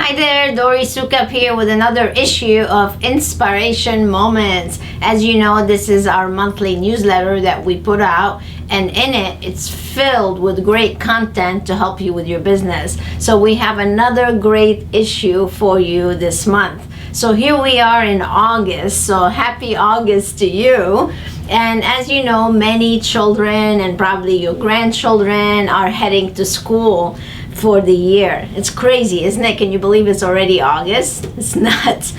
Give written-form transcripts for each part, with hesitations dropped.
Hi there, Dori Sukap here with another issue of InSPAration Moments. As you know, this is our monthly newsletter that we put out, and in it, it's filled with great content to help you with your business. So we have another great issue for you this month. So here we are in August, so happy August to you. And as you know, many children and probably your grandchildren are heading to school for the year. It's crazy, isn't it? Can you believe it's already August? It's nuts.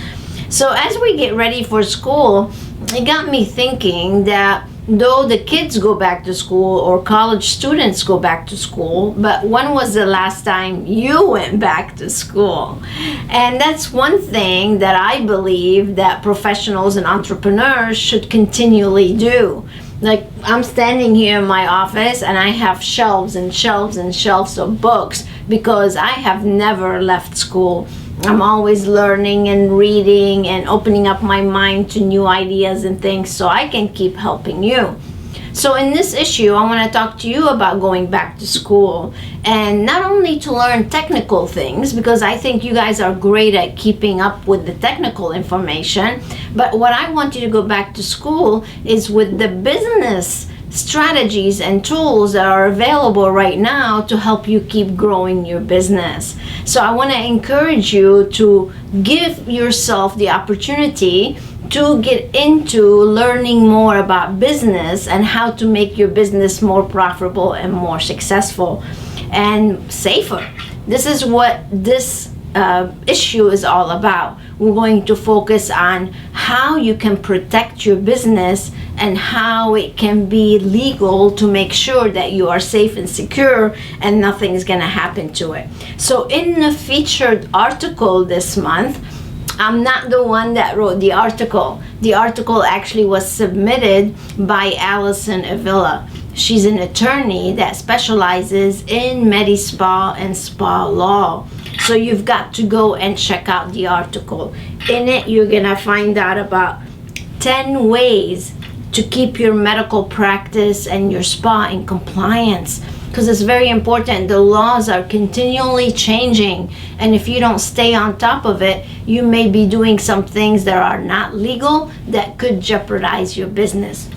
So as we get ready for school, it got me thinking that though the kids go back to school or college students go back to school, but when was the last time you went back to school? And that's one thing that I believe that professionals and entrepreneurs should continually do. Like, I'm standing here in my office and I have shelves and shelves and shelves of books because I have never left school. I'm always learning and reading and opening up my mind to new ideas and things so I can keep helping you. So in this issue, I want to talk to you about going back to school, and not only to learn technical things, because I think you guys are great at keeping up with the technical information, but what I want you to go back to school is with the business strategies and tools that are available right now to help you keep growing your business. So I want to encourage you to give yourself the opportunity to get into learning more about business and how to make your business more profitable and more successful and safer. This is what this issue is all about. We're going to focus on how you can protect your business and how it can be legal to make sure that you are safe and secure and nothing is going to happen to it. So in the featured article this month, I'm not the one that wrote the article. The article actually was submitted by Allyson Avila. She's an attorney that specializes in Medi-Spa and spa law. So you've got to go and check out the article. In it, you're gonna find out about 10 ways to keep your medical practice and your spa in compliance, because it's very important. The laws are continually changing, and if you don't stay on top of it, you may be doing some things that are not legal that could jeopardize your business.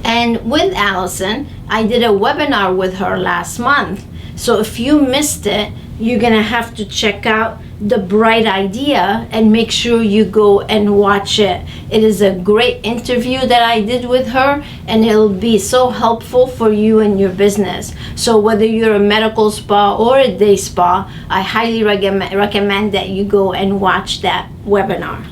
And with Allyson, I did a webinar with her last month. So if you missed it, you're gonna have to check out the bright idea and make sure you go and watch it. It is a great interview that I did with her, and it'll be so helpful for you and your business. So whether you're a medical spa or a day spa, I highly recommend that you go and watch that webinar.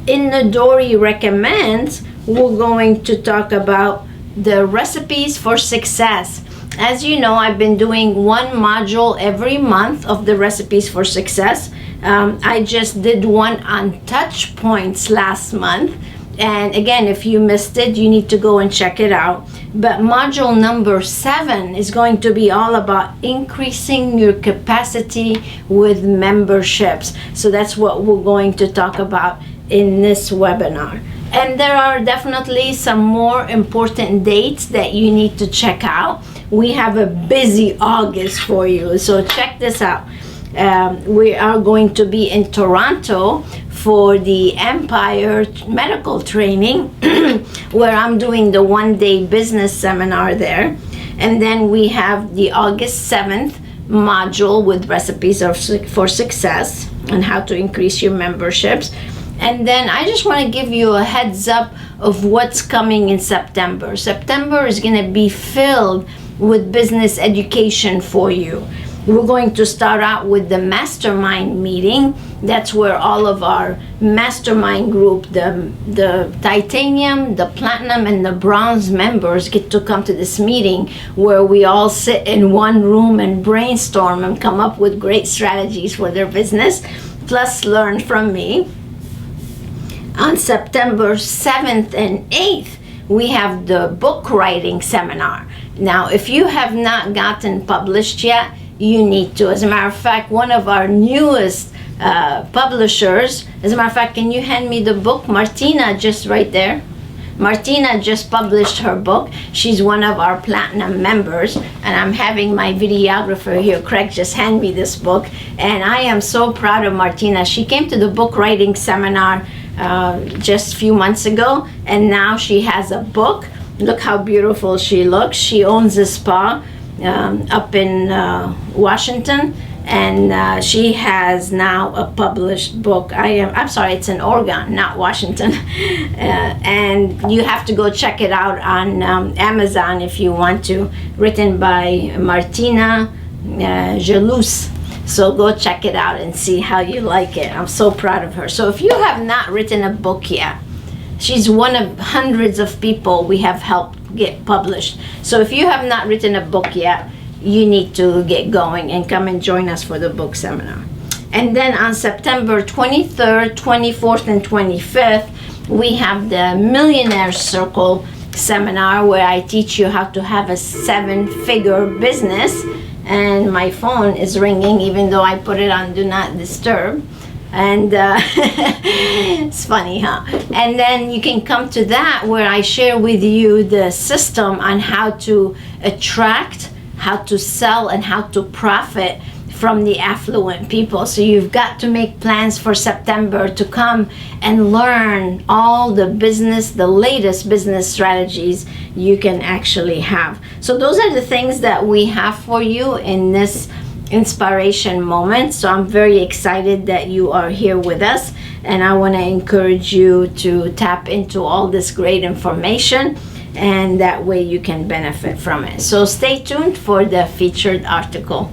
In the Dori Recommends, we're going to talk about the recipes for success. As you know, I've been doing one module every month of the recipes for success. I just did one on touch points last month. And again, if you missed it, you need to go and check it out. But module number 7 is going to be all about increasing your capacity with memberships. So that's what we're going to talk about in this webinar. And there are definitely some more important dates that you need to check out. We have a busy August for you, so check this out. We are going to be in Toronto for the Empire Medical Training, where I'm doing the one-day business seminar there. And then we have the August 7th module with recipes for success and how to increase your memberships. And then I just want to give you a heads up of what's coming in September. September is going to be filled with business education for you. We're going to start out with the mastermind meeting. That's where all of our mastermind group, the titanium, the platinum, and the bronze members get to come to this meeting where we all sit in one room and brainstorm and come up with great strategies for their business, plus learn from me. On September 7th and 8th, we have the book writing seminar. Now, if you have not gotten published yet, you need to. As a matter of fact, one of our newest publishers, as a matter of fact, can you hand me the book? Martina, just right there. Martina just published her book. She's one of our platinum members, and I'm having my videographer here, Craig, just hand me this book, and I am so proud of Martina. She came to the book writing seminar just a few months ago, and now she has a book. Look how beautiful she looks. She owns a spa up in Washington, and she has now a published book. I'm sorry, it's in Oregon, not Washington. And you have to go check it out on Amazon if you want to. Written by Martina Gelus. So go check it out and see how you like it. I'm so proud of her. So if you have not written a book yet, she's one of hundreds of people we have helped get published. So if you have not written a book yet, you need to get going and come and join us for the book seminar. And then on September 23rd, 24th, and 25th, we have the Millionaire Circle seminar where I teach you how to have a 7-figure business. And my phone is ringing even though I put it on Do Not Disturb. And it's funny, huh? And then you can come to that where I share with you the system on how to attract, how to sell, and how to profit from the affluent people. So you've got to make plans for September to come and learn all the latest business strategies you can actually have. So those are the things that we have for you in this inspiration moment. So I'm very excited that you are here with us, and I want to encourage you to tap into all this great information, and that way you can benefit from it. So stay tuned for the featured article.